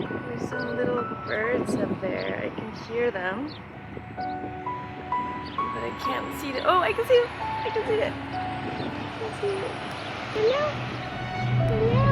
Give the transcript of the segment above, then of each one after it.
There's some little birds up there. I can hear them, but I can't see it. Oh, I can see it! I can see it! I can see it. Hello! Hello!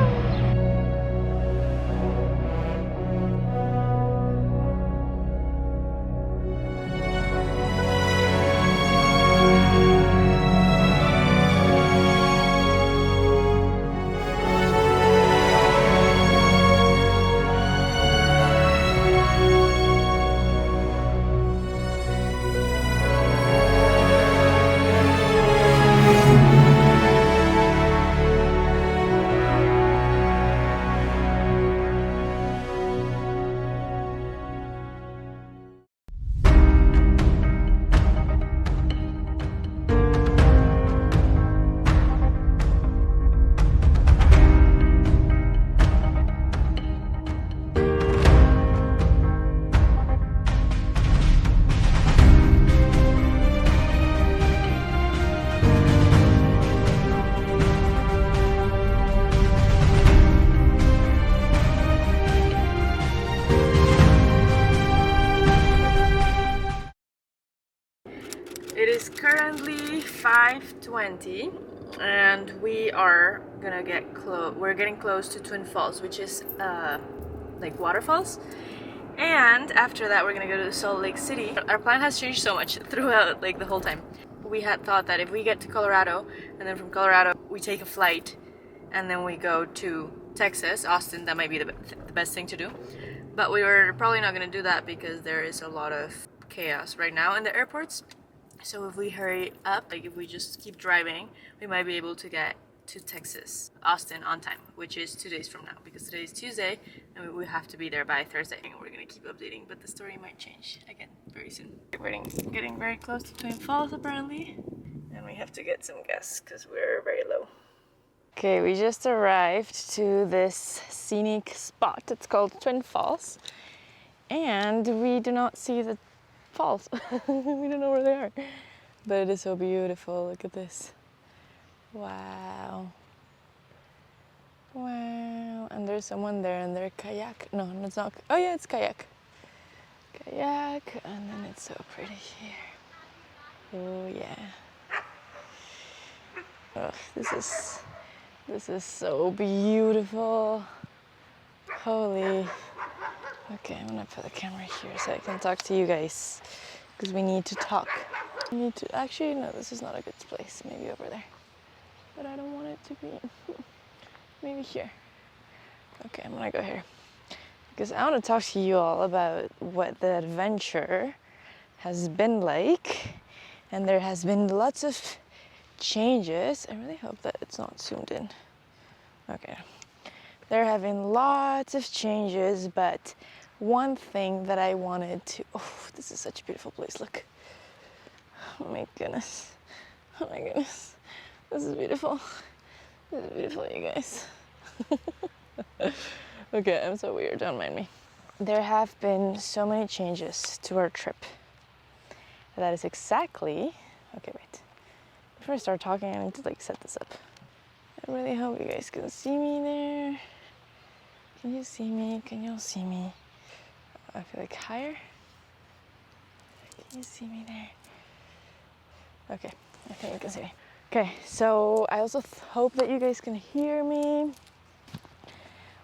It is currently 5:20 and we are gonna get close. We're getting close to Twin Falls, which is like waterfalls. And after that, we're gonna go to Salt Lake City. Our plan has changed so much throughout like the whole time. We had thought that if we get to Colorado and then from Colorado we take a flight and then we go to Texas, Austin, that might be the best thing to do. But we were probably not gonna do that because there is a lot of chaos right now in the airports. So if we hurry up, like if we just keep driving, we might be able to get to Texas, Austin on time, which is 2 days from now, because today is Tuesday and we have to be there by Thursday. We're gonna keep updating, but the story might change again very soon. We're getting very close to Twin Falls apparently, and we have to get some gas because we're very low. Okay, we just arrived to this scenic spot. It's called Twin Falls, and we do not see the falls. We don't know where they are, but it is so beautiful. Look at this. Wow. Wow. And there's someone there in their kayak. No, it's not. Oh yeah, it's kayak. Kayak, and then it's so pretty here. Oh yeah. Oh, this is so beautiful. Holy. Okay, I'm gonna put the camera here so I can talk to you guys, because we need to talk. We need to, actually, no, this is not a good place. Maybe over there. But I don't want it to be, maybe here. Okay, I'm gonna go here. Because I want to talk to you all about what the adventure has been like. And there has been lots of changes. I really hope that it's not zoomed in. Okay. There have been lots of changes, but one thing that I wanted to, oh, this is such a beautiful place, look. Oh my goodness. Oh my goodness. This is beautiful. This is beautiful, you guys. Okay, I'm so weird, don't mind me. There have been so many changes to our trip. That is exactly, okay, wait. Before I start talking, I need to like set this up. I really hope you guys can see me there. Can you see me? Can you all see me? I feel like higher. Can you see me there? Okay, I think you can see me. Okay, so I also hope that you guys can hear me.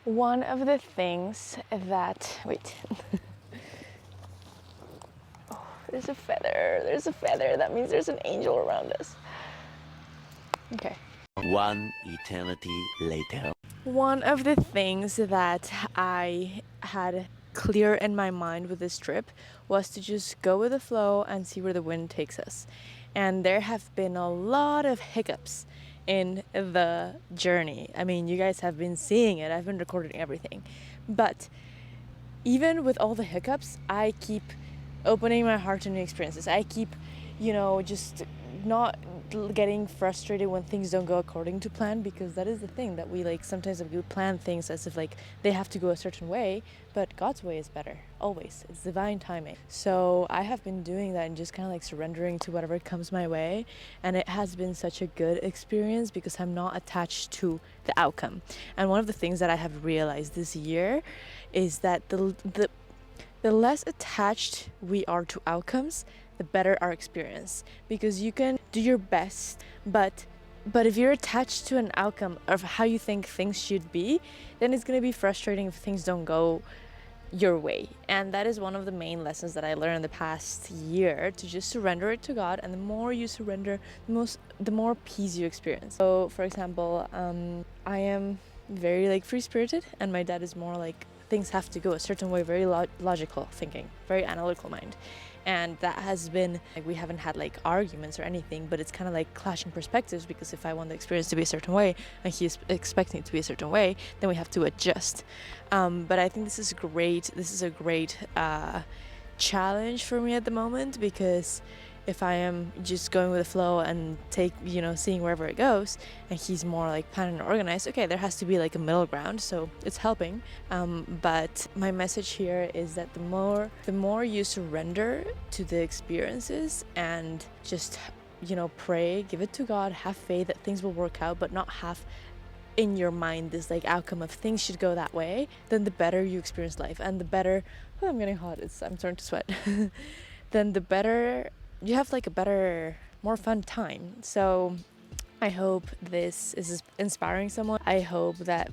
One of the things that, wait. Oh, there's a feather. There's a feather. That means there's an angel around us. Okay. One eternity later. One of the things that I had clear in my mind with this trip was to just go with the flow and see where the wind takes us. And there have been a lot of hiccups in the journey. I mean, you guys have been seeing it. I've been recording everything. But even with all the hiccups, I keep opening my heart to new experiences. I keep, just not getting frustrated when things don't go according to plan, because that is the thing that we like sometimes we plan things as if like they have to go a certain way, but God's way is better always. It's divine timing. So I have been doing that and just kind of like surrendering to whatever comes my way, and it has been such a good experience because I'm not attached to the outcome. And one of the things that I have realized this year is that the less attached we are to outcomes, the better our experience, because you can do your best, but if you're attached to an outcome of how you think things should be, then it's going to be frustrating if things don't go your way. And that is one of the main lessons that I learned in the past year, to just surrender it to God. And the more you surrender, the more peace you experience. So for example, I am very like free-spirited, and my dad is more like things have to go a certain way, very logical thinking, very analytical mind. And that has been like, we haven't had like arguments or anything, but it's kind of like clashing perspectives, because if I want the experience to be a certain way and he's expecting it to be a certain way, then we have to adjust. But I think this is great. This is a great challenge for me at the moment, because if I am just going with the flow and seeing wherever it goes, and he's more like planned and organized, okay, there has to be like a middle ground, so it's helping. But my message here is that the more you surrender to the experiences and just, pray, give it to God, have faith that things will work out, but not have in your mind this like outcome of things should go that way, then the better you experience life, and the better, I'm getting hot, I'm starting to sweat, then the better you have like a better, more fun time. So I hope this is inspiring someone. I hope that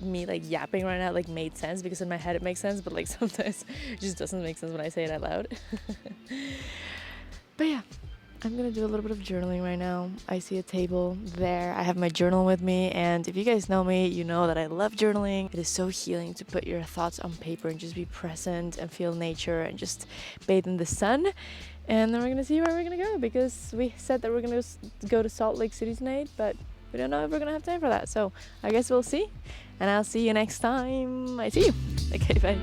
me like yapping right now like made sense, because in my head it makes sense, but like sometimes it just doesn't make sense when I say it out loud. But yeah, I'm gonna do a little bit of journaling right now. I see a table there. I have my journal with me, and if you guys know me, you know that I love journaling. It is so healing to put your thoughts on paper and just be present and feel nature and just bathe in the sun. And then we're gonna see where we're gonna go, because we said that we're gonna go to Salt Lake City tonight, but we don't know if we're gonna have time for that. So I guess we'll see, and I'll see you next time I see you. Okay, bye.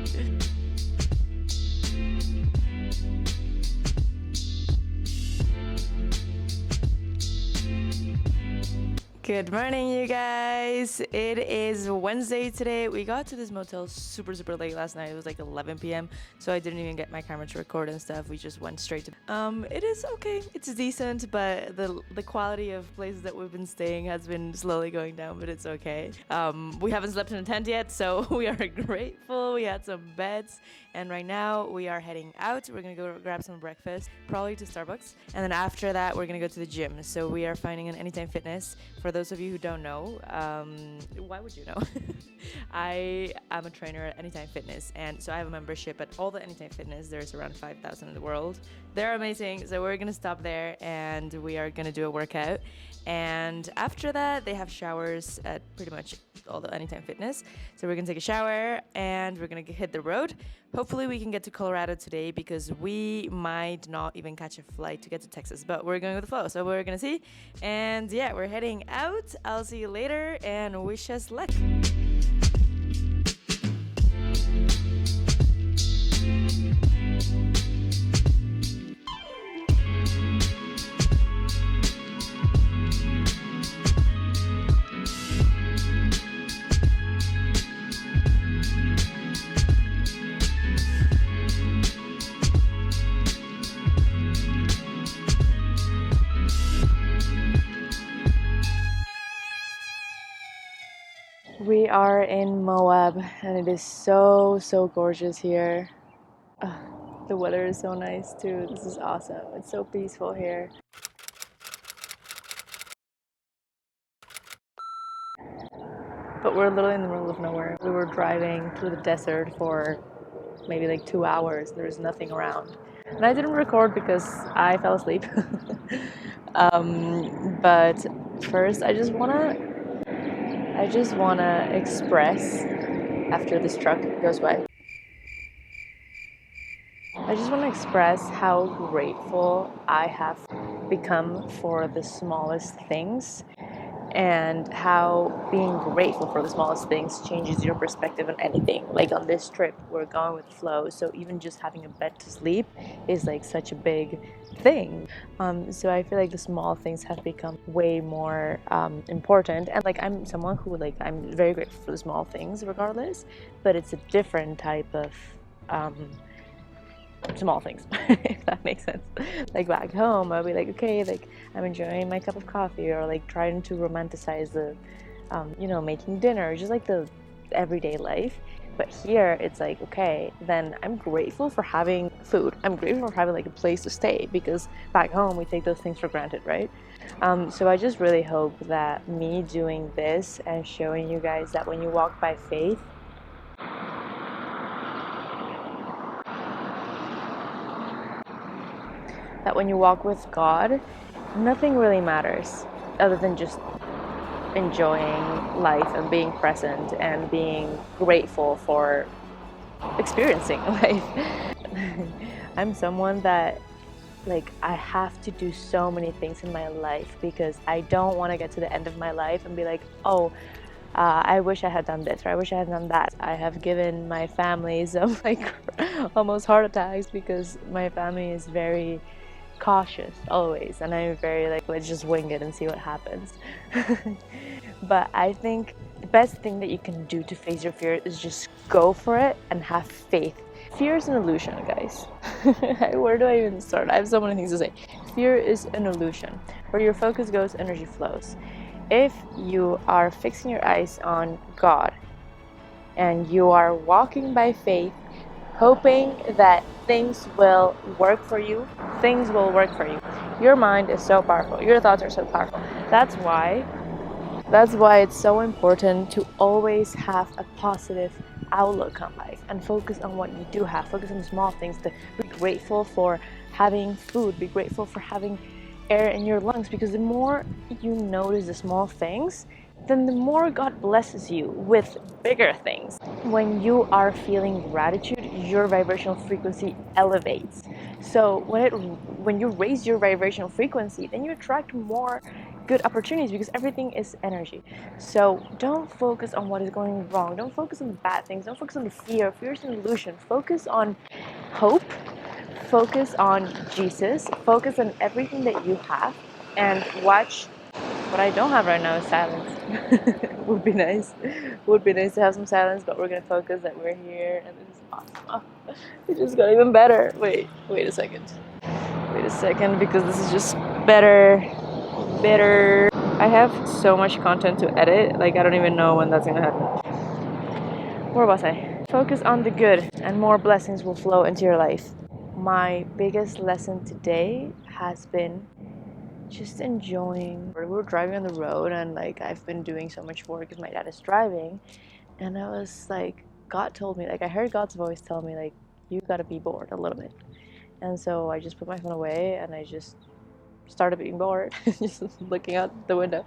Good morning, you guys. It is Wednesday today. We got to this motel super late last night. It was like 11 p.m. So I didn't even get my camera to record and stuff. We just went straight to it is okay. It's decent, but the quality of places that we've been staying has been slowly going down, but it's okay. We haven't slept in a tent yet, so we are grateful. We had some beds, and right now we are heading out. We're gonna go grab some breakfast, probably to Starbucks, and then after that we're gonna go to the gym. So we are finding an Anytime Fitness. For those of you who don't know, why would you know? I am a trainer at Anytime Fitness, and so I have a membership at all the Anytime Fitness. There's around 5,000 in the world. They're amazing, so we're gonna stop there and we are gonna do a workout. And after that, they have showers at pretty much all the Anytime Fitness. So we're gonna take a shower and we're gonna hit the road. Hopefully we can get to Colorado today, because we might not even catch a flight to get to Texas, but we're going with the flow, so we're gonna see. And yeah, we're heading out. I'll see you later, and wish us luck. We are in Moab, and it is so gorgeous here. The weather is so nice too. This is awesome. It's so peaceful here. But we're literally in the middle of nowhere. We were driving through the desert for maybe like 2 hours. There's nothing around. And I didn't record because I fell asleep. But first I just wanna express, after this truck goes by, I just want to express how grateful I have become for the smallest things. and how being grateful for the smallest things changes your perspective on anything. Like on this trip, we're going with the flow, so even just having a bed to sleep is like such a big thing. So I feel like the small things have become way more important, and like I'm someone who like I'm very grateful for the small things regardless, but it's a different type of um, small things, if that makes sense. Like back home, I'll be like, okay, like I'm enjoying my cup of coffee, or like trying to romanticize the, making dinner, just like the everyday life. But here, it's like, okay, then I'm grateful for having food. I'm grateful for having like a place to stay, because back home we take those things for granted, right? So I just really hope that me doing this and showing you guys that when you walk by faith, that when you walk with God, nothing really matters other than just enjoying life and being present and being grateful for experiencing life. I'm someone that like I have to do so many things in my life because I don't want to get to the end of my life and be like, oh, I wish I had done this, or I wish I had done that. I have given my family some like almost heart attacks because my family is very cautious always, and I'm very like, let's just wing it and see what happens. But I think the best thing that you can do to face your fear is just go for it and have faith. Fear is an illusion, guys. Where do I even start? I have so many things to say. Fear is an illusion. Where your focus goes, energy flows. If you are fixing your eyes on God and you are walking by faith, hoping that things will work for you, things will work for you. Your mind is so powerful. Your thoughts are so powerful. That's why it's so important to always have a positive outlook on life and focus on what you do have. Focus on the small things. To be grateful for having food. Be grateful for having air in your lungs, because the more you notice the small things, then the more God blesses you with bigger things. When you are feeling gratitude, your vibrational frequency elevates. So when you raise your vibrational frequency, then you attract more good opportunities, because everything is energy. So don't focus on what is going wrong. Don't focus on the bad things. Don't focus on the fear. Fear is an illusion. Focus on hope. Focus on Jesus. Focus on everything that you have, and watch. What I don't have right now is silence. Would be nice. Would be nice to have some silence, but we're gonna focus that we're here, and this is awesome. Oh, it just got even better. Wait a second. Wait a second, because this is just better. I have so much content to edit, like I don't even know when that's gonna happen. Where was I? Focus on the good, and more blessings will flow into your life. My biggest lesson today has been just enjoying. We're driving on the road, and like I've been doing so much work because my dad is driving, and I was like, God told me, like I heard God's voice tell me, like, you gotta be bored a little bit. And so I just put my phone away and I just started being bored, just looking out the window.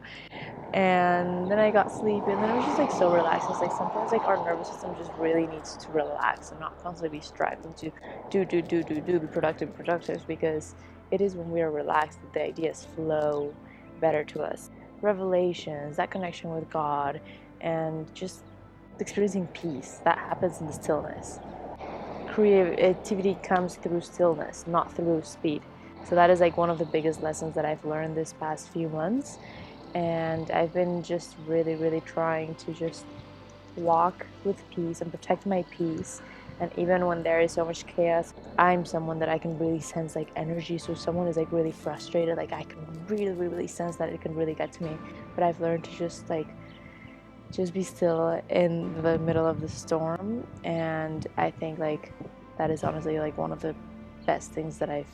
And then I got sleepy, and then I was just like so relaxed. It's like sometimes like our nervous system just really needs to relax and not constantly be striving to be productive, because it is when we are relaxed that the ideas flow better to us. Revelations, that connection with God, and just experiencing peace that happens in the stillness. Creativity comes through stillness, not through speed. So that is like one of the biggest lessons that I've learned this past few months. And I've been just really trying to just walk with peace and protect my peace. And even when there is so much chaos, I'm someone that I can really sense like energy. So if someone is like really frustrated, like I can really sense that it can really get to me. But I've learned to just be still in the middle of the storm. And I think like that is honestly like one of the best things that I've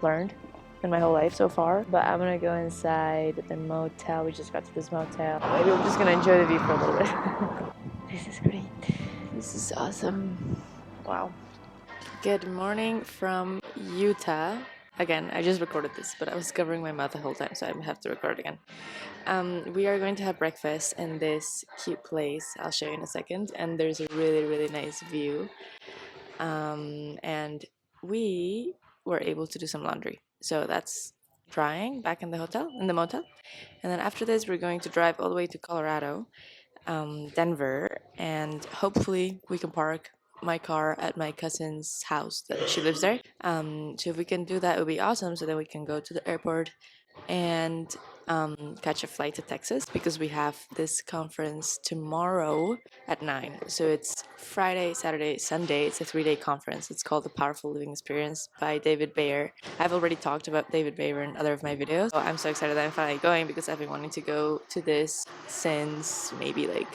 learned in my whole life so far. But I'm gonna go inside the motel. We just got to this motel. Maybe I'm just gonna enjoy the view for a little bit. This is great. This is awesome. Wow. Good morning from Utah. Again, I just recorded this, but I was covering my mouth the whole time, so I have to record again. We are going to have breakfast in this cute place. I'll show you in a second. And there's a really nice view. And we were able to do some laundry. So that's drying back in the motel. And then after this, we're going to drive all the way to Colorado, Denver, and hopefully we can park my car at my cousin's house that she lives there. So if we can do that, it would be awesome. So that we can go to the airport and catch a flight to Texas because we have this conference tomorrow at 9. So it's Friday, Saturday, Sunday. It's a 3-day conference. It's called The Powerful Living Experience by David Bayer. I've already talked about David Bayer in other of my videos. So I'm so excited that I'm finally going because I've been wanting to go to this since maybe like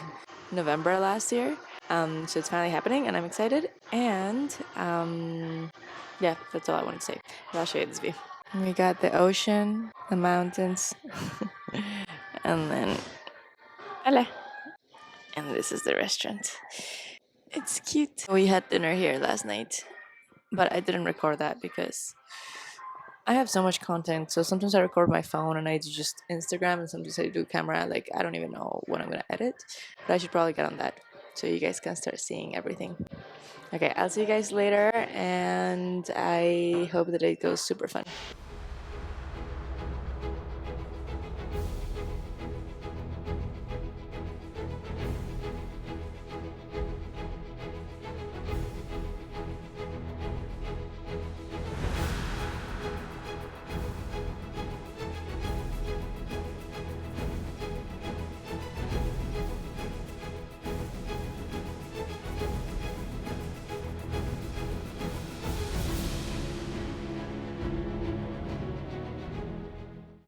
November last year. So it's finally happening and I'm excited. And yeah, that's all I wanted to say. But I'll show you this view. We got the ocean, the mountains, and then hola. And this is the restaurant. It's cute. We had dinner here last night, but I didn't record that because I have so much content. So sometimes I record my phone and I do just Instagram, and sometimes I do camera. Like I don't even know when I'm gonna edit, but I should probably get on that so you guys can start seeing everything. Okay, I'll see you guys later, and I hope the day goes super fun.